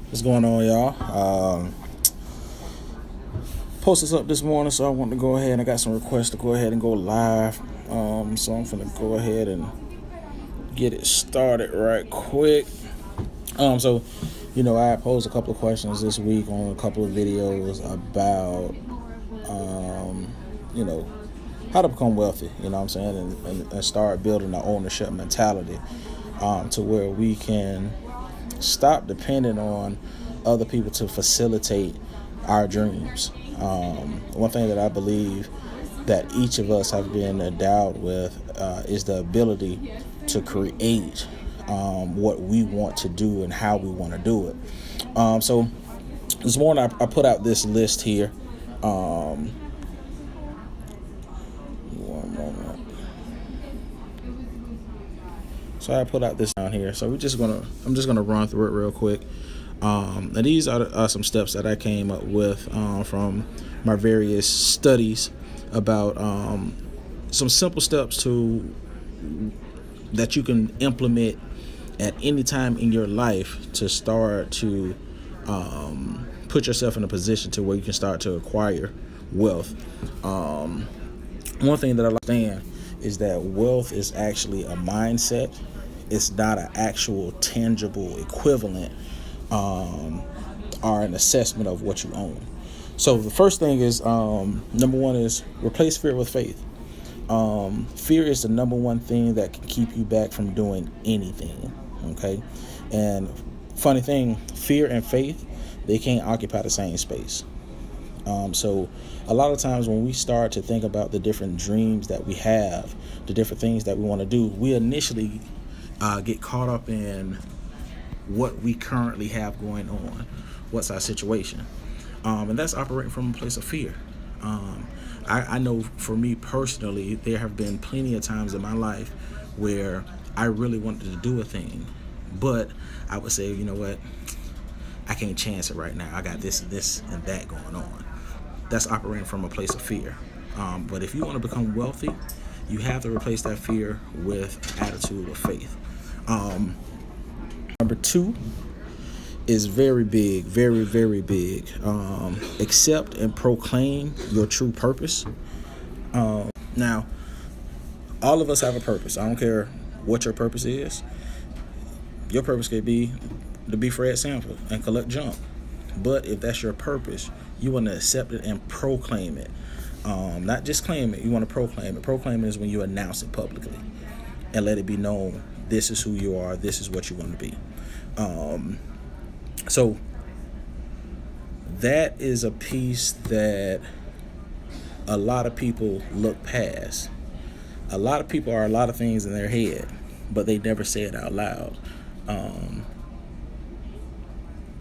What's going on, y'all? Posted this up this morning, so I want to go ahead. I got some requests to go ahead and go live. So I'm gonna go ahead and get it started right quick. So I posed a couple of questions this week on a couple of videos about, you know, how to become wealthy. You know what I'm saying, and start building an ownership mentality, to where we can stop depending on other people to facilitate our dreams. One thing that I believe that each of us have been endowed with is the ability to create what we want to do and how we want to do it. So this morning I put out this list here. One moment. So I put out this down here. So I'm just gonna run through it real quick. And these are some steps that I came up with from my various studies about some simple steps that you can implement at any time in your life to start to put yourself in a position to where you can start to acquire wealth. One thing that I understand is that wealth is actually a mindset. It's not an actual tangible equivalent or an assessment of what you own. So the first thing is, number one is replace fear with faith. Fear is the number one thing that can keep you back from doing anything. Okay. And funny thing, fear and faith, they can't occupy the same space. So a lot of times when we start to think about the different dreams that we have, the different things that we want to do, we initially get caught up in what we currently have going on. What's our situation? And that's operating from a place of fear. I know for me personally, there have been plenty of times in my life where I really wanted to do a thing, but I would say, you know what, I can't chance it right now. I got this, and that going on. That's operating from a place of fear. But if you want to become wealthy, you have to replace that fear with attitude of faith. Number two is very big, very, very big. Accept and proclaim your true purpose. Now, all of us have a purpose. I don't care what your purpose is. Your purpose could be to be Fred Sanford and collect junk. But if that's your purpose, you want to accept it and proclaim it. Not just claim it, you want to proclaim it. Proclaim it is when you announce it publicly and let it be known, this is who you are, this is what you want to be. So that is a piece that a lot of people look past. A lot of people are a lot of things in their head, but they never say it out loud.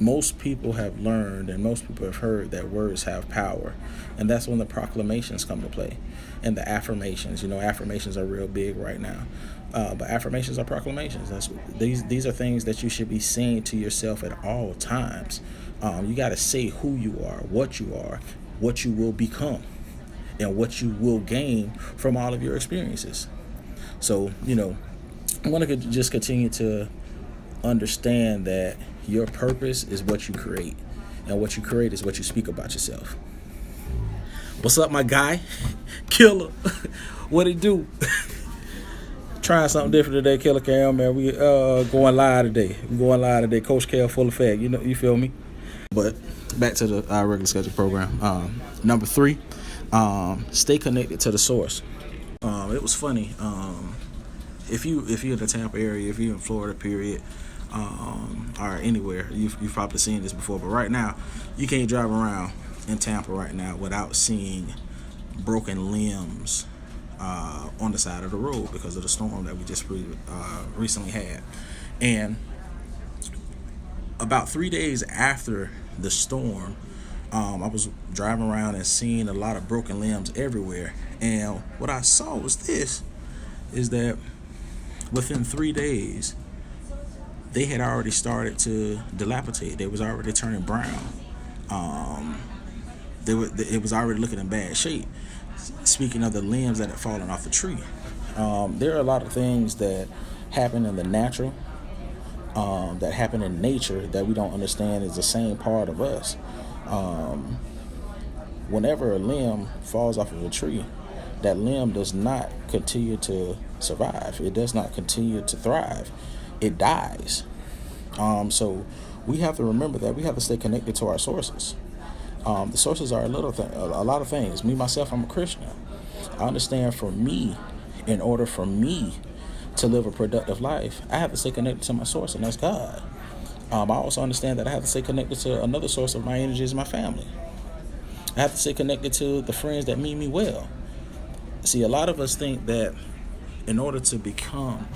Most people have learned and most people have heard that words have power, and that's when the proclamations come to play and the affirmations. Affirmations are real big right now, but affirmations are proclamations. These are things that you should be saying to yourself at all times. You got to say who you are, what you will become, and what you will gain from all of your experiences. So I want to just continue to understand that your purpose is what you create, and what you create is what you speak about yourself. What's up, my guy? Killer. What it do? Trying something different today, Killer Cam, man. We going live today. Coach Cal full effect. You feel me? But back to the regular schedule program. Number three, stay connected to the source. It was funny. If you're in the Tampa area, if you're in Florida, period, or anywhere, you've probably seen this before. But right now, you can't drive around in Tampa right now without seeing broken limbs on the side of the road because of the storm that we just recently had. And about 3 days after the storm, I was driving around and seeing a lot of broken limbs everywhere. And what I saw was is that within 3 days, they had already started to dilapidate. They was already turning brown. It was already looking in bad shape. Speaking of the limbs that had fallen off the tree, there are a lot of things that happen in the natural that happen in nature that we don't understand is the same part of us. Whenever a limb falls off of a tree, that limb does not continue to survive. It does not continue to thrive. It dies. So we have to remember that we have to stay connected to our sources. The sources are a lot of things. Me myself, I'm a Christian. I understand for me, in order for me to live a productive life, I have to stay connected to my source, and that's God. I also understand that I have to stay connected to another source of my energy is my family. I have to stay connected to the friends that mean me well. See, a lot of us think that in order to become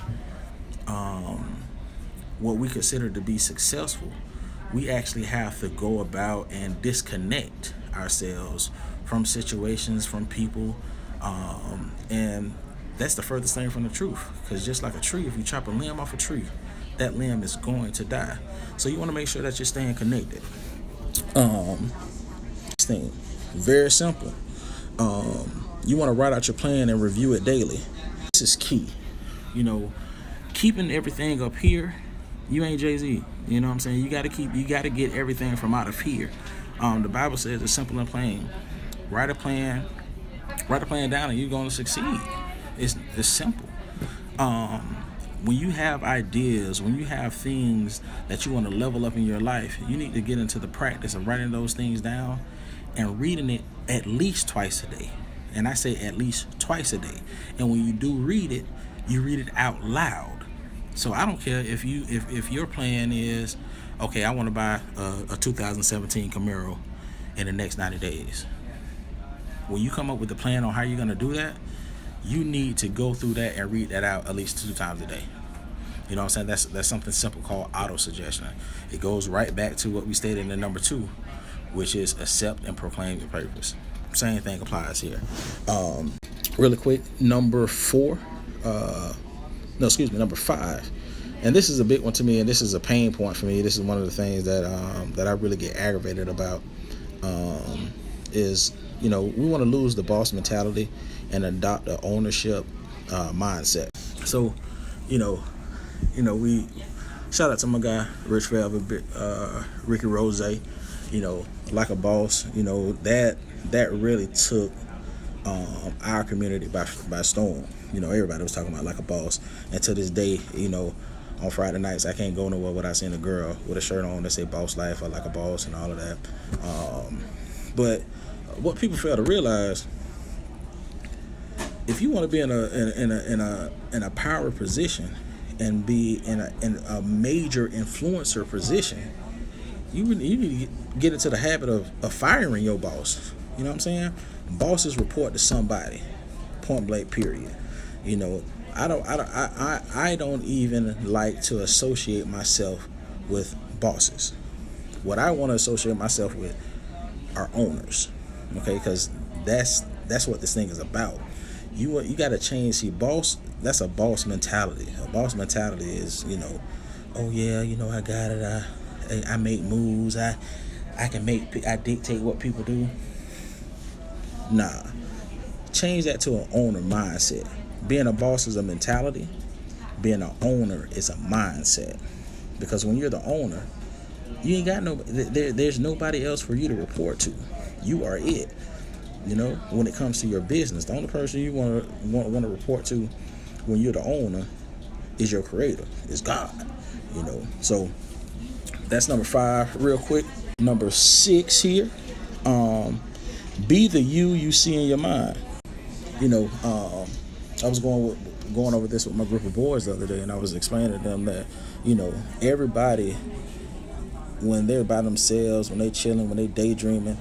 what we consider to be successful, we actually have to go about and disconnect ourselves from situations, from people, and that's the furthest thing from the truth. Because just like a tree, if you chop a limb off a tree, that limb is going to die. So you want to make sure that you're staying connected. Thing, very simple. You want to write out your plan and review it daily. This is key. Keeping everything up here, you ain't Jay-Z. You know what I'm saying? You got to get everything from out of here. The Bible says it's simple and plain. Write a plan down, and you're going to succeed. It's simple. When you have ideas, when you have things that you want to level up in your life, you need to get into the practice of writing those things down and reading it at least twice a day. And I say at least twice a day. And when you do read it, you read it out loud. So I don't care if your plan is, okay, I want to buy a 2017 Camaro in the next 90 days. When you come up with the plan on how you're going to do that, you need to go through that and read that out at least 2 times a day. You know what I'm saying? That's something simple called auto-suggestion. It goes right back to what we stated in the number 2, which is accept and proclaim your purpose. Same thing applies here. Really quick, number 5. And this is a big one to me, and this is a pain point for me. This is one of the things that I really get aggravated about. Is we want to lose the boss mentality and adopt the ownership mindset. So, we shout out to my guy Rich Velvet, Ricky Rose. Like a boss. That really took our community by storm. Everybody was talking about like a boss, and to this day, on Friday nights I can't go nowhere without seeing a girl with a shirt on that say "Boss Life" or "Like a Boss" and all of that. But what people fail to realize, if you want to be in a power position and be in a major influencer position, you need to get into the habit of firing your boss. You know what I'm saying? Bosses report to somebody, point blank, period. I don't even like to associate myself with bosses. What I want to associate myself with are owners. Okay, because that's what this thing is about. You got to change. See, boss, that's a boss mentality. A boss mentality is, oh yeah, I got it. I make moves. I dictate what people do. Nah, change that to an owner mindset. Being a boss is a mentality. Being an owner is a mindset. Because when you're the owner, you ain't got there's nobody else for you to report to. You are it. When it comes to your business, the only person you want to report to when you're the owner is your creator, is God. So that's number 5. Real quick, number 6 here. Be the you see in your mind. I was going over this with my group of boys the other day, and I was explaining to them that everybody, when they're by themselves, when they chilling, when they daydreaming,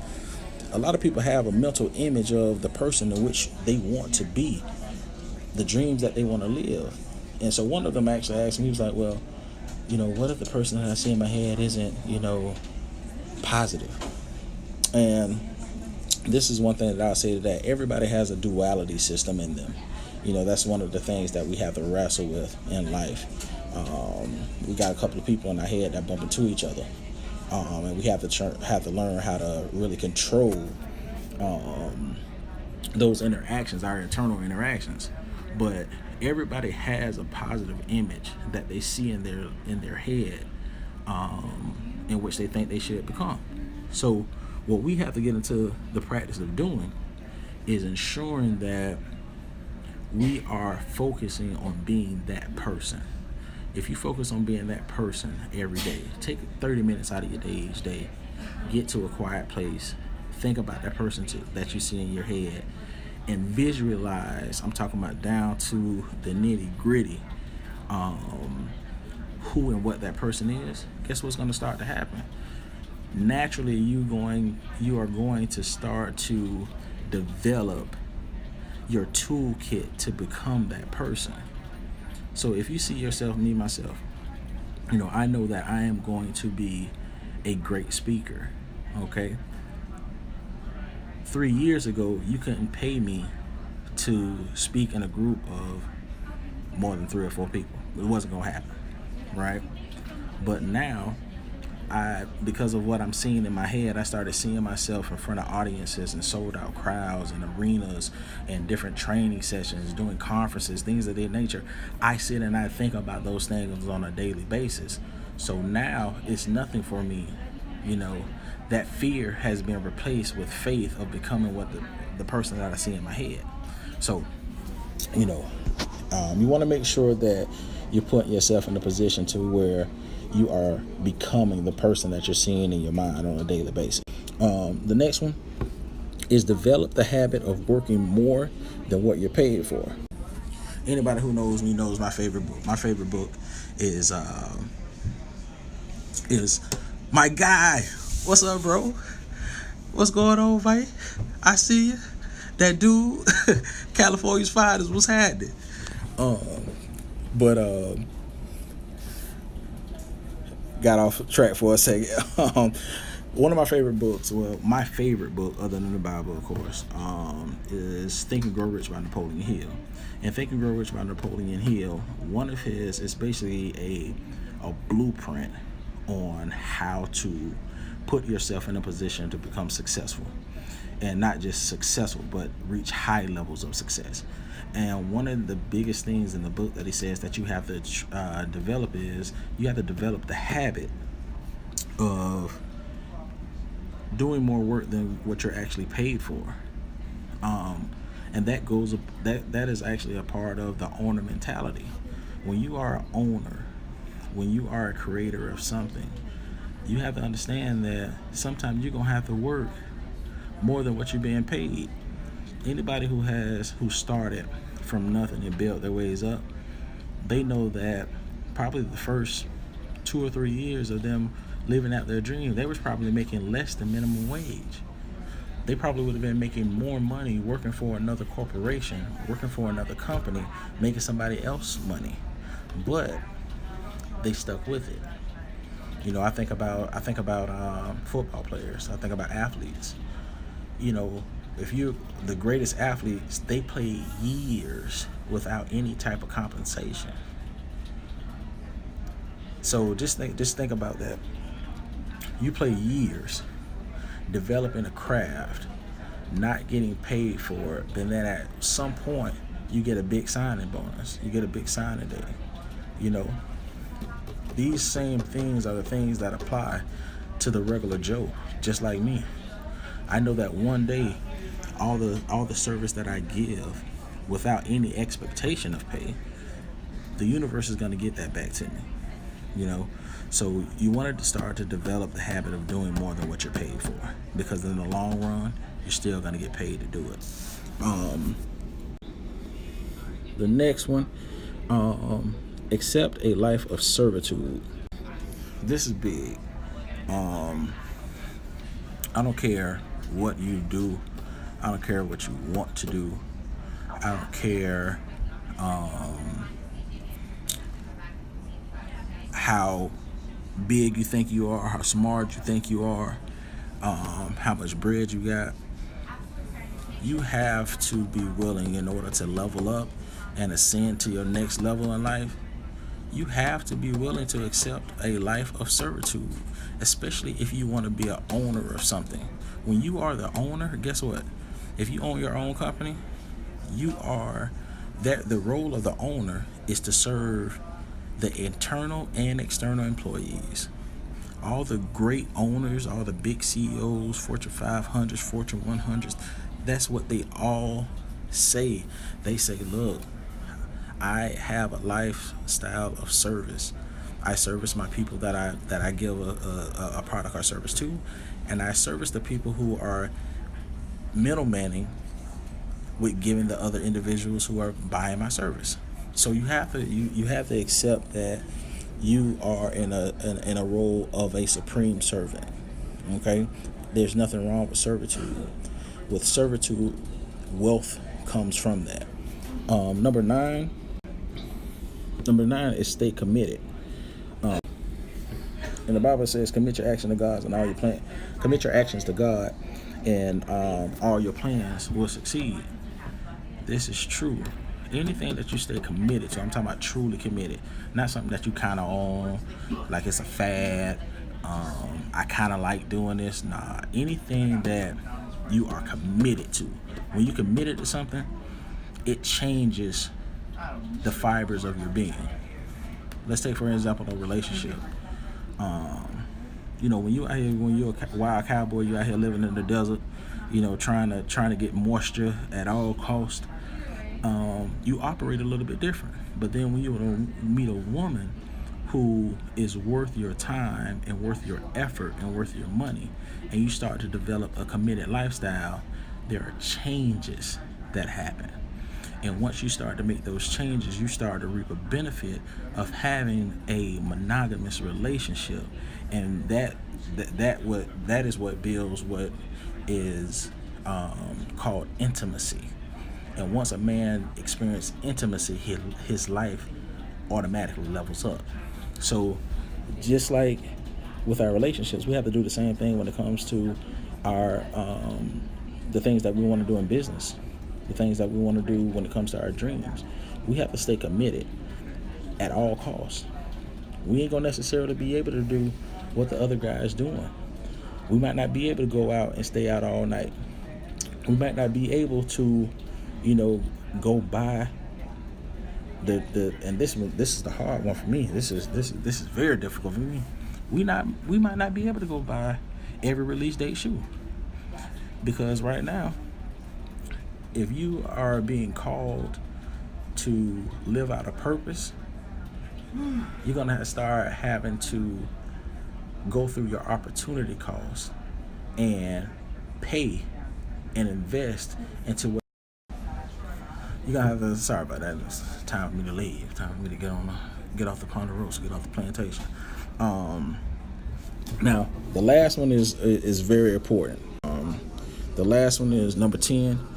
a lot of people have a mental image of the person in which they want to be, the dreams that they want to live. And so one of them actually asked me, he was like, well, what if the person that I see in my head isn't, positive? And this is one thing that I'll say, that everybody has a duality system in them. That's one of the things that we have to wrestle with in life. We got a couple of people in our head that bump into each other. And we have to learn how to really control those interactions, our internal interactions. But everybody has a positive image that they see in their head, in which they think they should become. So what we have to get into the practice of doing is ensuring that we are focusing on being that person. If you focus on being that person every day, take 30 minutes out of your day each day, get to a quiet place, think about that person that you see in your head, and visualize, I'm talking about down to the nitty gritty, who and what that person is. Guess what's going to start to happen? Naturally, you are going to start to develop your toolkit to become that person. So if you see yourself, me, myself, I know that I am going to be a great speaker, okay? 3 years ago, you couldn't pay me to speak in a group of more than 3 or 4 people. It wasn't going to happen, right? But now, because of what I'm seeing in my head, I started seeing myself in front of audiences and sold out crowds and arenas and different training sessions, doing conferences, things of that nature. I sit and I think about those things on a daily basis. So now it's nothing for me. That fear has been replaced with faith of becoming what the person that I see in my head. So, you want to make sure that you're putting yourself in a position to where you are becoming the person that you're seeing in your mind on a daily basis. The next one is develop the habit of working more than what you're paid for. Anybody who knows me knows my favorite book. My favorite book is My Guy. What's up, bro? What's going on, mate? I see you. That dude, California's Finest, what's happening? Got off track for a second. One of my favorite books, my favorite book, other than the Bible, of course, is Think and Grow Rich by Napoleon Hill. And Think and Grow Rich by Napoleon Hill, one of his is basically a blueprint on how to put yourself in a position to become successful. And not just successful, but reach high levels of success. And one of the biggest things in the book that he says that you have to develop is you have to develop the habit of doing more work than what you're actually paid for. And that is actually a part of the owner mentality. When you are an owner, when you are a creator of something, you have to understand that sometimes you're gonna have to work more than what you're being paid. Anybody who started from nothing and built their ways up, they know that probably the first 2 or 3 years of them living out their dream, they was probably making less than minimum wage. They probably would have been making more money working for another corporation, working for another company, making somebody else money. But they stuck with it. I think about football players. I think about athletes. If you're the greatest athletes, they play years without any type of compensation. So just think about that. You play years developing a craft, not getting paid for it, and then at some point you get a big signing bonus. You get a big signing day. These same things are the things that apply to the regular Joe, just like me. I know that one day, all the service that I give, without any expectation of pay, the universe is going to get that back to me. So you wanted to start to develop the habit of doing more than what you're paid for, because in the long run, you're still going to get paid to do it. The next one, accept a life of servitude. This is big. I don't care what you do. I don't care what you want to do. I don't care how big you think you are, how smart you think you are, how much bread you got. You have to be willing, in order to level up and ascend to your next level in life, you have to be willing to accept a life of servitude, especially if you want to be an owner of something. When you are the owner, guess what? If you own your own company, you are That the role of the owner is to serve the internal and external employees. All the great owners, all the big CEOs, Fortune 500s, Fortune 100s, that's what they all say. They say, look, I have a lifestyle of service. I service my people that I give a product or service to, and I service the people who are middlemaning with giving the other individuals who are buying my service. So you have to accept that you are in a role of a supreme servant. Okay, there's nothing wrong with servitude. With servitude, wealth comes from that. Number nine is stay committed. And the Bible says, commit your action to God and all your plan. Commit your actions to God, and all your plans will succeed. This is true. Anything that you stay committed to, I'm talking about truly committed, not something that you kind of own, like it's a fad. I kind of like doing this. Nah, anything that you are committed to. When you're committed to something, it changes the fibers of your being. Let's take, for example, a relationship. When you're a wild cowboy, you out here living in the desert, trying to get moisture at all costs. You operate a little bit different. But then when you meet a woman who is worth your time and worth your effort and worth your money, and you start to develop a committed lifestyle, there are changes that happen. And once you start to make those changes, you start to reap a benefit of having a monogamous relationship, and that is what builds what is called intimacy. And once a man experiences intimacy, his life automatically levels up. So, just like with our relationships, we have to do the same thing when it comes to our the things that we want to do in business. The things that we want to do when it comes to our dreams. We have to stay committed at all costs. We ain't gonna necessarily be able to do what the other guy is doing. We might not be able to go out and stay out all night. We might not be able to, go buy and this is the hard one for me. This is very difficult for me. We might not be able to go buy every release date shoe, because right now, if you are being called to live out a purpose, you're going to start having to go through your opportunity cost and pay and invest into what you're going to have to. Sorry about that. It's time for me to leave. Time for me to get off the Ponderosa, get off the plantation. Now, the last one is very important. The last one is number 10.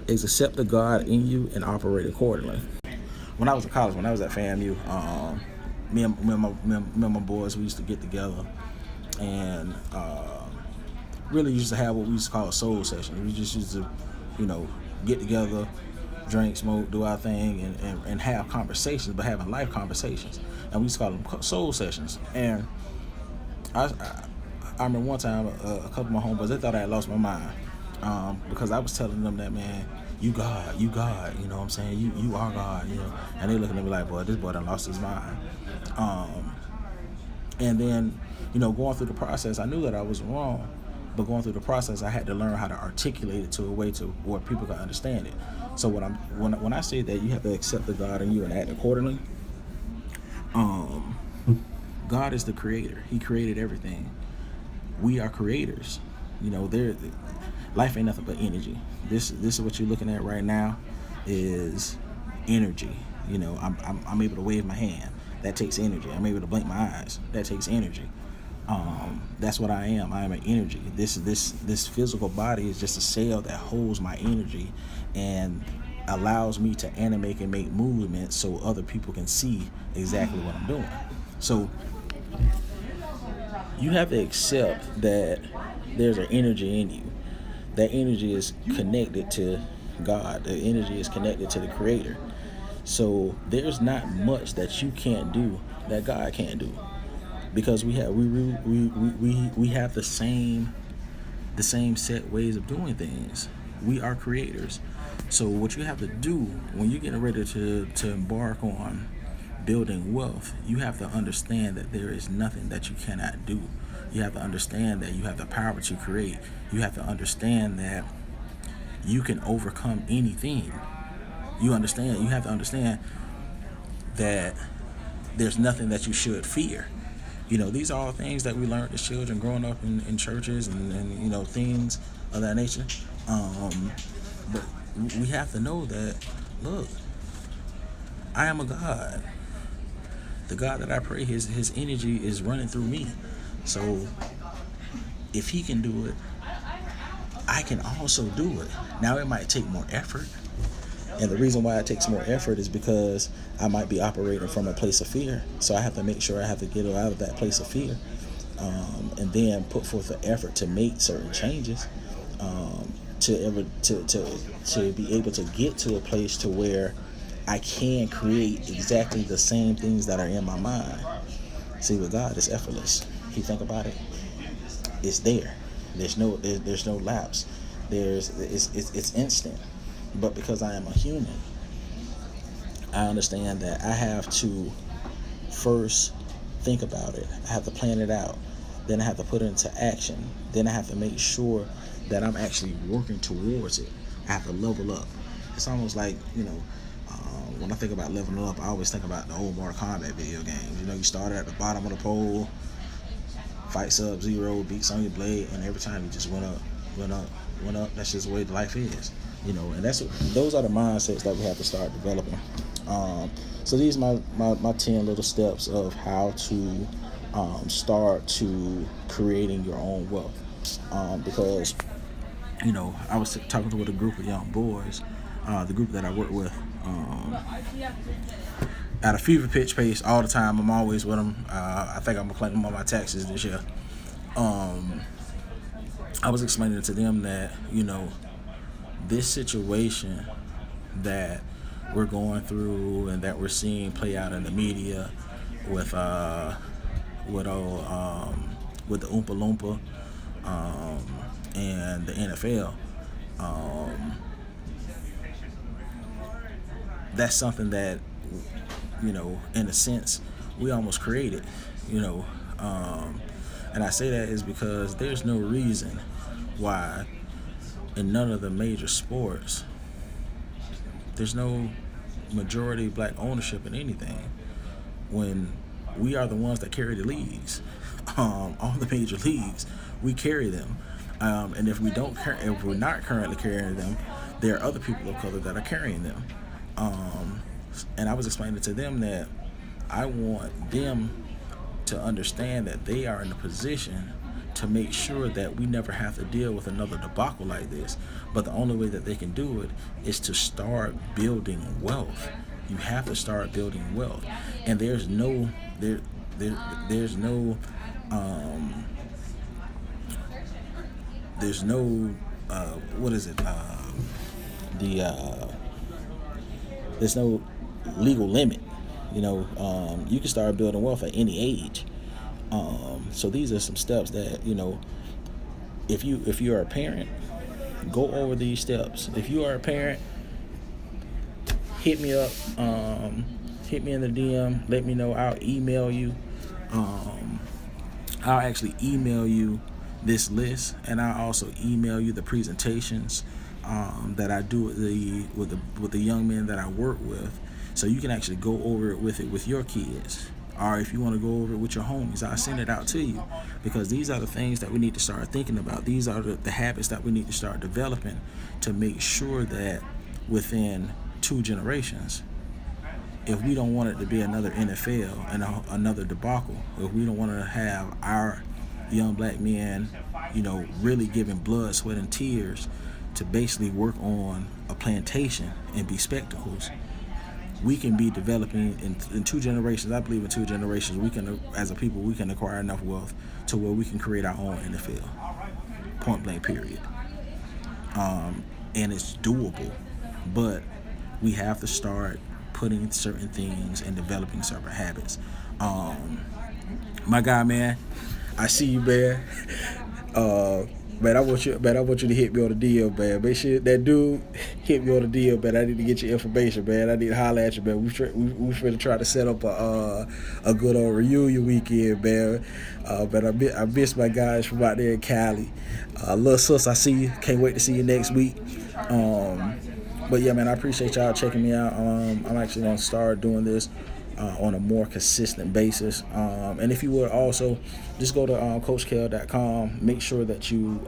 Is accept the God in you and operate accordingly. When I was in college, when I was at FAMU, me and my boys, we used to get together and really used to have what we used to call a soul session. We just used to, get together, drink, smoke, do our thing, and have conversations, but having life conversations. And we used to call them soul sessions. And I remember one time a couple of my homeboys, they thought I had lost my mind. Because I was telling them that, man, you God, you know what I'm saying? You are God, And they looking at me like, boy, this boy done lost his mind. And then, going through the process, I knew that I was wrong, but going through the process, I had to learn how to articulate it to a way to where people can understand it. So when I say that you have to accept the God in you and act accordingly, God is the creator. He created everything. We are creators. Life ain't nothing but energy. This is what you're looking at right now is energy. I'm able to wave my hand. That takes energy. I'm able to blink my eyes. That takes energy. That's what I am. I am an energy. This physical body is just a cell that holds my energy and allows me to animate and make movements so other people can see exactly what I'm doing. So you have to accept that there's an energy in you. That energy is connected to God. The energy is connected to the Creator. So there's not much that you can't do that God can't do, because we have the same set ways of doing things. We are creators. So what you have to do when you're getting ready to embark on building wealth, you have to understand that there is nothing that you cannot do. You have to understand that you have the power to create. You have to understand that you can overcome anything. You have to understand that there's nothing that you should fear. These are all things that we learned as children growing up in churches and things of that nature. But we have to know that, look, I am a God. The God that I pray, his energy is running through me. So if he can do it, I can also do it. Now it might take more effort. And the reason why it takes more effort is because I might be operating from a place of fear. So I have to make sure I have to get out of that place of fear, and then put forth the effort to make certain changes, to be able to get to a place to where I can create exactly the same things that are in my mind. See, with God, it's effortless. If you think about it, it's there. There's no lapse. It's instant. But because I am a human, I understand that I have to first think about it. I have to plan it out. Then I have to put it into action. Then I have to make sure that I'm actually working towards it. I have to level up. It's almost like, when I think about leveling up, I always think about the old Mortal Kombat video games. You start at the bottom of the pole, fight Sub-Zero, beats on your blade, and every time you just went up, went up, went up. That's just the way life is. And those are the mindsets that we have to start developing. So these are my 10 little steps of how to start to creating your own wealth. Because I was talking with a group of young boys, the group that I work with, at a fever pitch pace all the time. I'm always with them. I think I'm gonna claim them on my taxes this year. I was explaining to them that this situation that we're going through and that we're seeing play out in the media with the Oompa Loompa and the NFL, that's something that in a sense we almost created. And I say that is because there's no reason why in none of the major sports there's no majority black ownership in anything, when we are the ones that carry the leagues. All the major leagues, we carry them, and if we're not currently carrying them, there are other people of color that are carrying them. And I was explaining to them that I want them to understand that they are in a position to make sure that we never have to deal with another debacle like this. But the only way that they can do it is to start building wealth. You have to start building wealth, and there's no there's no legal limit. You can start building wealth at any age. So these are some steps that if you're a parent, go over these steps. If you are a parent, hit me up, hit me in the DM, let me know. I'll email you. I'll actually email you this list, and I'll also email you the presentations that I do with the young men that I work with, so you can actually go over it with your kids. Or if you want to go over it with your homies, I'll send it out to you, because these are the things that we need to start thinking about. These are the habits that we need to start developing to make sure that within 2 generations, if we don't want it to be another NFL and another debacle, if we don't want to have our young black men, really giving blood, sweat, and tears to basically work on a plantation and be spectacles, we can be developing in 2 generations. I believe in 2 generations, we can, as a people, we can acquire enough wealth to where we can create our own NFL. Point blank, period. And it's doable, but we have to start putting certain things and developing certain habits. My guy, man, I see you, man. Man, I want you to hit me on the deal, man. Make sure that dude hit me on the deal, man. I need to get your information, man. I need to holler at you, man. We finna try to set up a good old reunion weekend, man. But I miss my guys from out there in Cali. Little sis, I see you. Can't wait to see you next week. But yeah, man, I appreciate y'all checking me out. I'm actually gonna start doing this on a more consistent basis. And if you would also just go to coachkel.com, make sure that you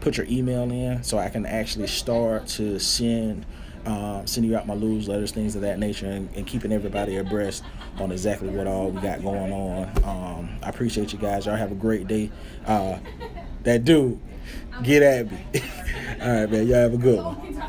put your email in so I can actually start to send you out my newsletters, things of that nature, and keeping everybody abreast on exactly what all we got going on. I appreciate you guys. Y'all have a great day. That dude, get at me. All right, man. Y'all have a good one.